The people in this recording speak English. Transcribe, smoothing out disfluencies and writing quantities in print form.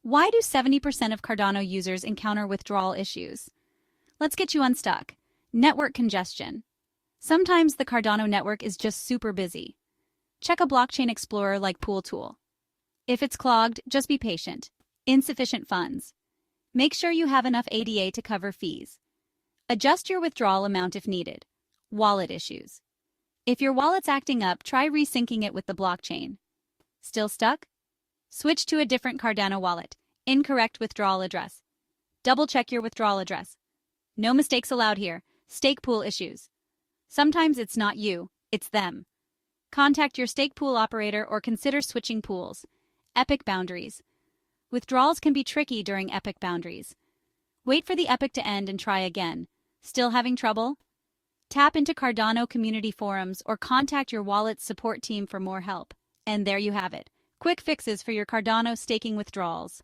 Why do 70% of Cardano users encounter withdrawal issues? Let's get you unstuck. Network congestion. Sometimes the Cardano network is just super busy. Check a blockchain explorer like Pool Tool. If it's clogged, just be patient. Insufficient funds. Make sure you have enough ADA to cover fees. Adjust your withdrawal amount if needed. Wallet issues. If your wallet's acting up, try resyncing it with the blockchain. Still stuck? Switch to a different Cardano wallet. Incorrect withdrawal address. Double-check your withdrawal address. No mistakes allowed here. Stake pool issues. Sometimes it's not you, it's them. Contact your stake pool operator or consider switching pools. Epoch boundaries. Withdrawals can be tricky during epoch boundaries. Wait for the epoch to end and try again. Still having trouble? Tap into Cardano community forums or contact your wallet's support team for more help. And there you have it. Quick fixes for your Cardano staking withdrawals.